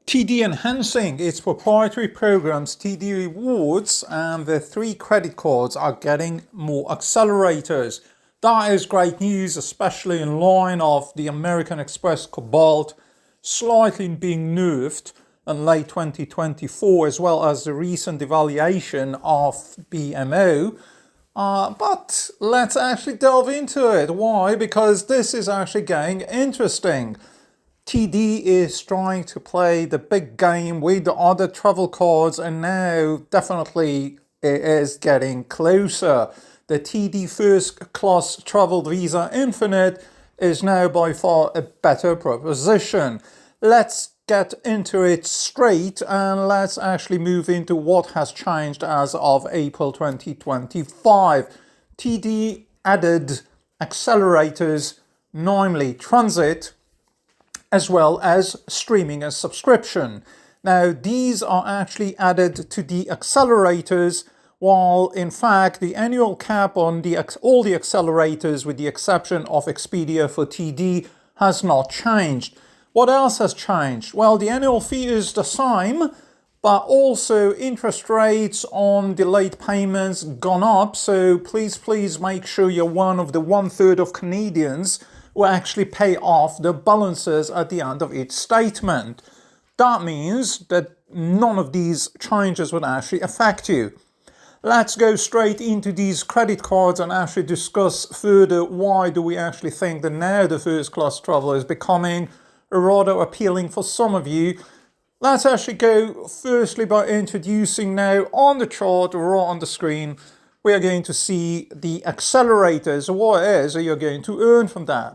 TD enhancing its proprietary programs TD Rewards, and the 3 credit cards are getting more accelerators. That is great news, especially in line of the American Express Cobalt slightly being nerfed in late 2024, as well as the recent devaluation of BMO. But let's actually delve into it. Why? Because this is actually getting interesting. TD is trying to play the big game with the other travel cards, and now definitely it is getting closer. The TD First Class Travel Visa Infinite is now by far a better proposition. Let's get into it straight and let's actually move into what has changed as of April 2025. TD added accelerators, namely transit, as well as streaming and subscription. Now, these are actually added to the accelerators, while in fact the annual cap on all the accelerators, with the exception of Expedia for TD, has not changed. What else has changed? Well, the annual fee is the same, but also interest rates on delayed payments gone up. So please make sure you're one of the 1/3 of Canadians who actually pay off the balances at the end of each statement. That means that none of these changes would actually affect you. Let's go straight into these credit cards and actually discuss further why do we actually think that now the first class travel is becoming rather appealing for some of you. Let's actually go firstly by introducing now on the chart right on the screen, we are going to see the accelerators. What it is you're going to earn from that.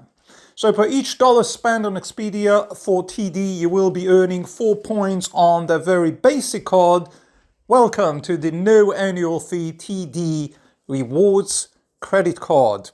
So per each dollar spent on Expedia for TD, you will be earning 4 points on the very basic card. Welcome to the no annual fee TD Rewards credit card.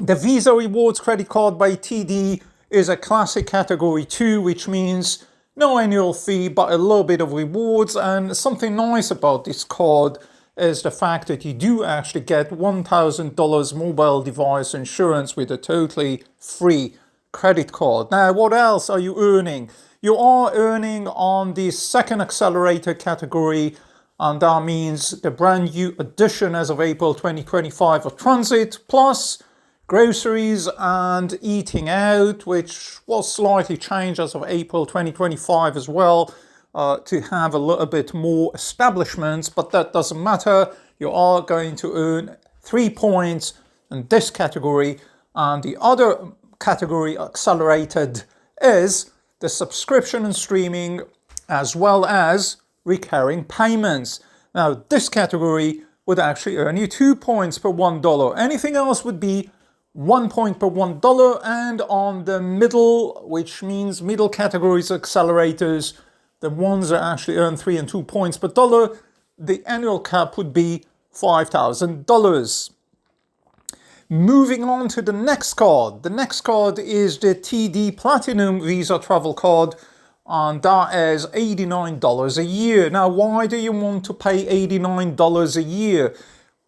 The Visa Rewards credit card by TD is a classic category 2, which means no annual fee but a little bit of rewards. And something nice about this card is the fact that you do actually get $1,000 mobile device insurance with a totally free credit card. Now, what else are you earning? You are earning on the second accelerator category, and that means the brand new addition as of April 2025 of transit, plus groceries and eating out, which was slightly changed as of April 2025 as well, to have a little bit more establishments, but that doesn't matter. You are going to earn 3 points in this category, and the other category accelerated is the subscription and streaming, as well as recurring payments. Now, this category would actually earn you 2 points per $1. Anything else would be 1 point per $1, and on the middle, which means middle categories accelerators, the ones that actually earn 3 and 2 points per dollar, the annual cap would be $5,000. Moving on to the next card. The next card is the TD Platinum Visa Travel Card, and that is $89 a year. Now, why do you want to pay $89 a year?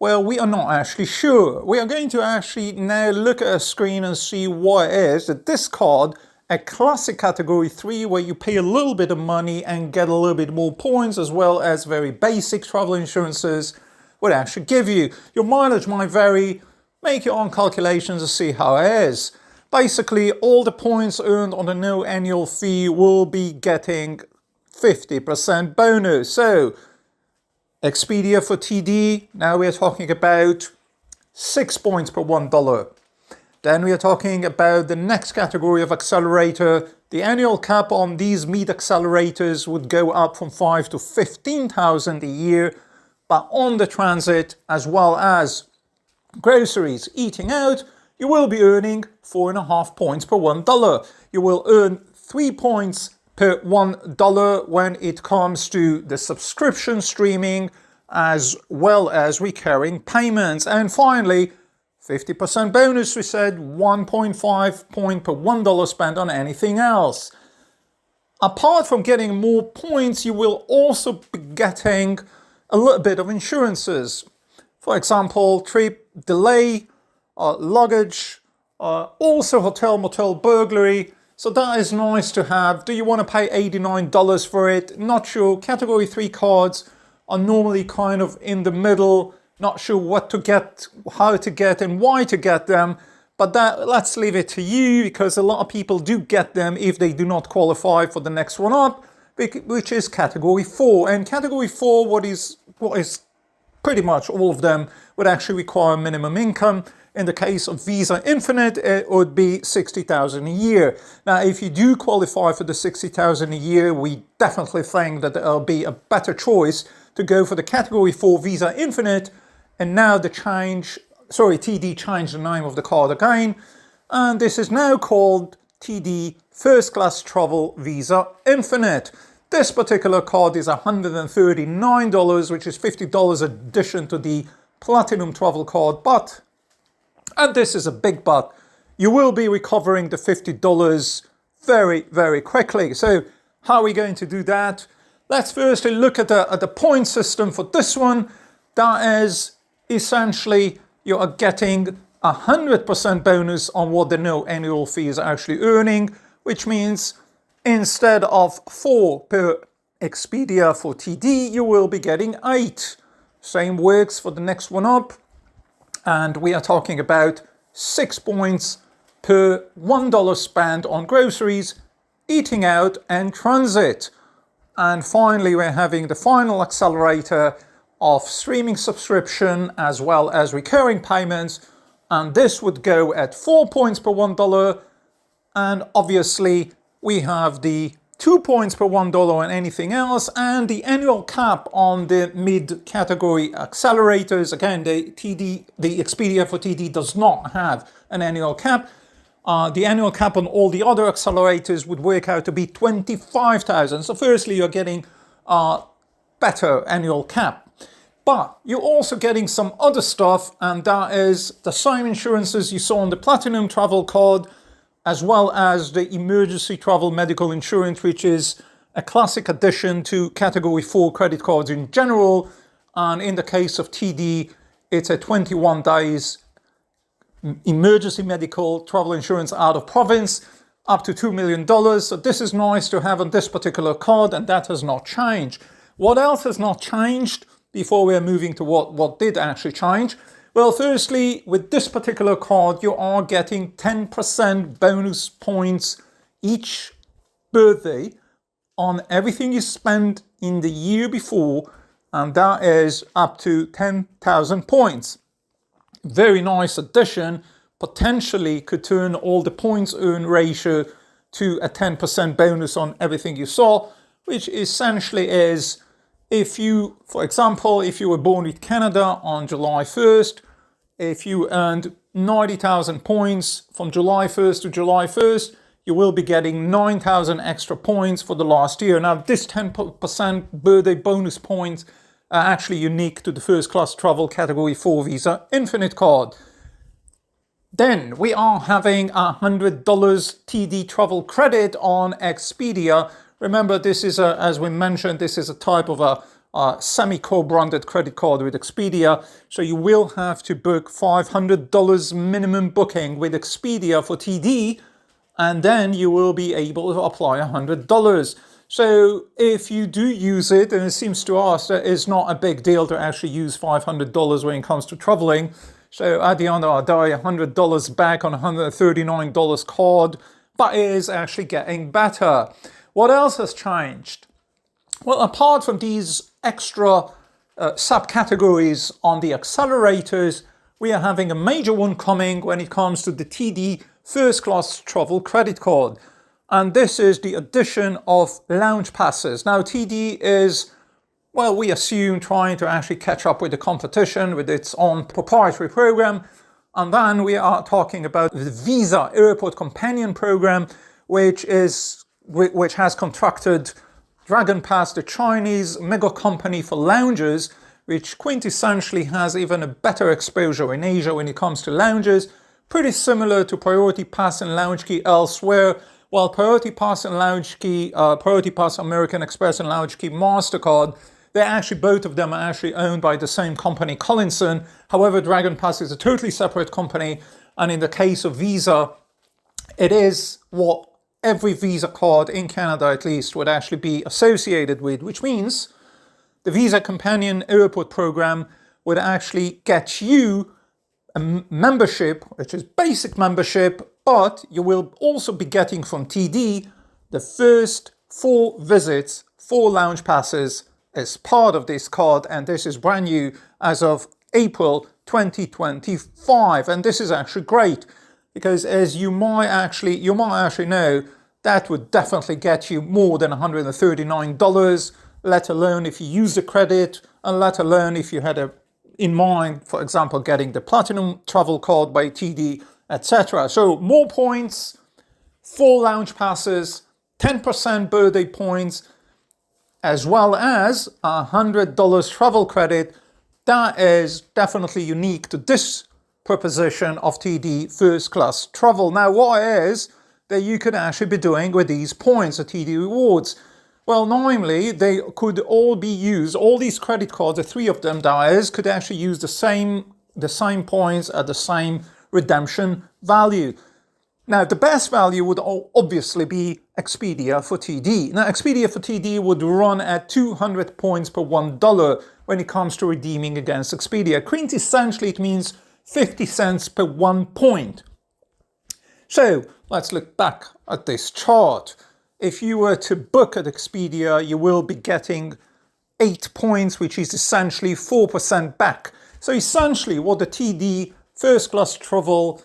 Well, we are not actually sure. We are going to actually now look at a screen and see what it is that this card, a classic category 3, where you pay a little bit of money and get a little bit more points, as well as very basic travel insurances, would actually give you. Your mileage might vary. Make your own calculations to see how it is. Basically, all the points earned on the no annual fee will be getting 50% bonus. So, Expedia for TD, now we are talking about 6 points per $1. Then we are talking about the next category of accelerator. The annual cap on these meat accelerators would go up from 5 to 15,000 a year, but on the transit as well as groceries, eating out, you will be earning 4.5 points per $1. You will earn 3 points per $1 when it comes to the subscription streaming, as well as recurring payments. And finally, 50% bonus, we said 1.5 point per $1 spent on anything else. Apart from getting more points, you will also be getting a little bit of insurances. For example, trip delay, luggage, also hotel, motel, burglary. So that is nice to have. Do you want to pay $89 for it? Not sure. Category 3 cards are normally kind of in the middle. Not sure what to get, how to get, and why to get them. But let's leave it to you, because a lot of people do get them if they do not qualify for the next one up, which is Category 4. And Category 4, what is pretty much all of them, would actually require minimum income. In the case of Visa Infinite, it would be $60,000 a year. Now, if you do qualify for the $60,000 a year, we definitely think that it'll be a better choice to go for the Category 4 Visa Infinite. And now TD changed the name of the card again. And this is now called TD First Class Travel Visa Infinite. This particular card is $139, which is $50 addition to the Platinum Travel Card. And this is a big but, you will be recovering the $50 very, very quickly. So how are we going to do that? Let's firstly look at the point system for this one. That is essentially you are getting 100% bonus on what the no annual fee is actually earning, which means instead of 4 per Expedia for TD, you will be getting 8. Same works for the next one up. And we are talking about 6 points per $1 spent on groceries, eating out, and transit. And finally, we're having the final accelerator of streaming subscription as well as recurring payments. And this would go at 4 points per $1. And obviously, we have the 2 points per $1 on anything else, and the annual cap on the mid-category accelerators. Again, the Expedia for TD does not have an annual cap. The annual cap on all the other accelerators would work out to be $25,000. So firstly, you're getting a better annual cap. But you're also getting some other stuff, and that is the same insurances you saw on the Platinum Travel Card, as well as the emergency travel medical insurance, which is a classic addition to Category 4 credit cards in general. And in the case of TD, it's a 21 days emergency medical travel insurance out of province, up to $2 million. So this is nice to have on this particular card, and that has not changed. What else has not changed before we're moving to what did actually change? Well, firstly, with this particular card, you are getting 10% bonus points each birthday on everything you spend in the year before, and that is up to 10,000 points. Very nice addition, potentially could turn all the points earn ratio to a 10% bonus on everything you saw, which essentially is, if you, for example, if you were born in Canada on July 1st, if you earned 90,000 points from July 1st to July 1st, you will be getting 9,000 extra points for the last year. Now, this 10% birthday bonus points are actually unique to the First Class Travel Category 4 Visa Infinite card. Then we are having $100 TD travel credit on Expedia. Remember, this is as we mentioned, this is a type of a semi-co-branded credit card with Expedia. So you will have to book $500 minimum booking with Expedia for TD, and then you will be able to apply $100. So if you do use it, and it seems to us that it's not a big deal to actually use $500 when it comes to traveling. So at the end of the day, $100 back on a $139 card, but it is actually getting better. What else has changed? Well, apart from these extra subcategories on the accelerators, we are having a major one coming when it comes to the TD First Class Travel Credit Card. And this is the addition of lounge passes. Now, TD is, well, we assume trying to actually catch up with the competition with its own proprietary program. And then we are talking about the Visa Airport Companion Program, which has contracted Dragon Pass, the Chinese mega company for lounges, which quintessentially has even a better exposure in Asia when it comes to lounges, pretty similar to Priority Pass and Lounge Key elsewhere. While Priority Pass and Lounge Key, Priority Pass American Express and Lounge Key MasterCard, both of them are actually owned by the same company, Collinson. However, Dragon Pass is a totally separate company, and in the case of Visa, it is what every Visa card in Canada at least would actually be associated with, which means the Visa Companion Airport program would actually get you a membership, which is basic membership, but you will also be getting from TD the first 4 visits, 4 lounge passes as part of this card, and this is brand new as of April 2025. And this is actually great because, as you might actually know, that would definitely get you more than $139, let alone if you use the credit, and let alone if you had in mind, for example, getting the Platinum Travel Card by TD, etc. So more points, 4 lounge passes, 10% birthday points, as well as $100 travel credit. That is definitely unique to this proposition of TD First Class Travel. Now, what is that you could actually be doing with these points, the TD rewards? Well, normally they could all be used, all these credit cards, the 3 of them, that is, could actually use the same points at the same redemption value. Now, the best value would obviously be Expedia for TD. Now, Expedia for TD would run at 200 points per $1 when it comes to redeeming against Expedia. Quintessentially, it means 50 cents per 1 point. So, let's look back at this chart. If you were to book at Expedia, you will be getting 8 points, which is essentially 4% back. So essentially what the TD First Class Travel,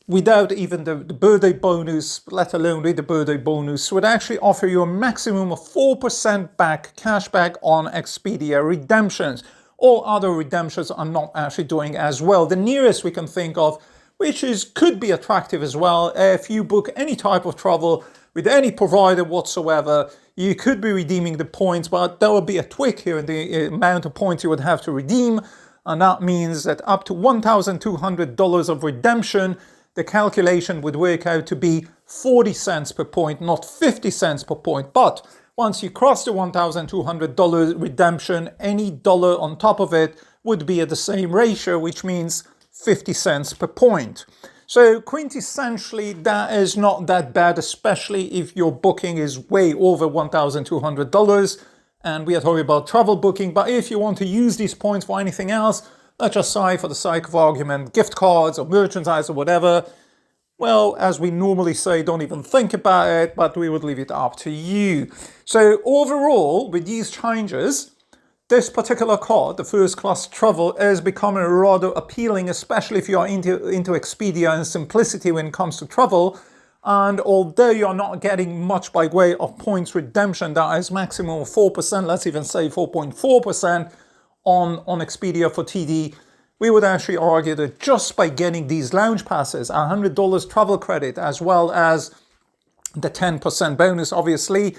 without even the birthday bonus, let alone with the birthday bonus, would actually offer you a maximum of 4% back, cash back on Expedia redemptions. All other redemptions are not actually doing as well. The nearest we can think of, which could be attractive as well, if you book any type of travel with any provider whatsoever, you could be redeeming the points, but there will be a tweak here in the amount of points you would have to redeem, and that means that up to $1,200 of redemption, the calculation would work out to be 40 cents per point, not 50 cents per point. But once you cross the $1,200 redemption, any dollar on top of it would be at the same ratio, which means 50 cents per point. So quintessentially, that is not that bad, especially if your booking is way over $1,200. And we are talking about travel booking. But if you want to use these points for anything else, let's just say, for the sake of argument, gift cards or merchandise or whatever, well, as we normally say, don't even think about it, but we would leave it up to you. So overall, with these changes, this particular card, the First Class Travel, is becoming rather appealing, especially if you are into Expedia and simplicity when it comes to travel. And although you're not getting much by way of points redemption, that is maximum of 4%, let's even say 4.4% on Expedia for TD, we would actually argue that just by getting these lounge passes, $100 travel credit, as well as the 10% bonus, obviously,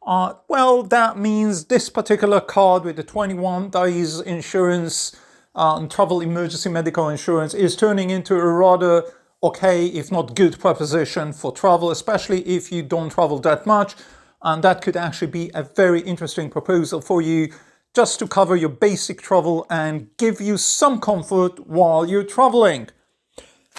well, that means this particular card with the 21 days insurance and travel emergency medical insurance is turning into a rather okay, if not good, proposition for travel, especially if you don't travel that much. And that could actually be a very interesting proposal for you, just to cover your basic travel and give you some comfort while you're traveling.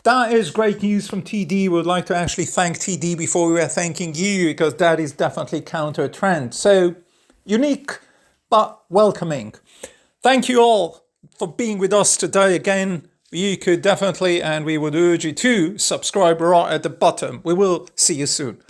That is great news from TD. We would like to actually thank TD before we are thanking you, because that is definitely counter trend. So unique, but welcoming. Thank you all for being with us today. Again, you could definitely, and we would urge you to subscribe right at the bottom. We will see you soon.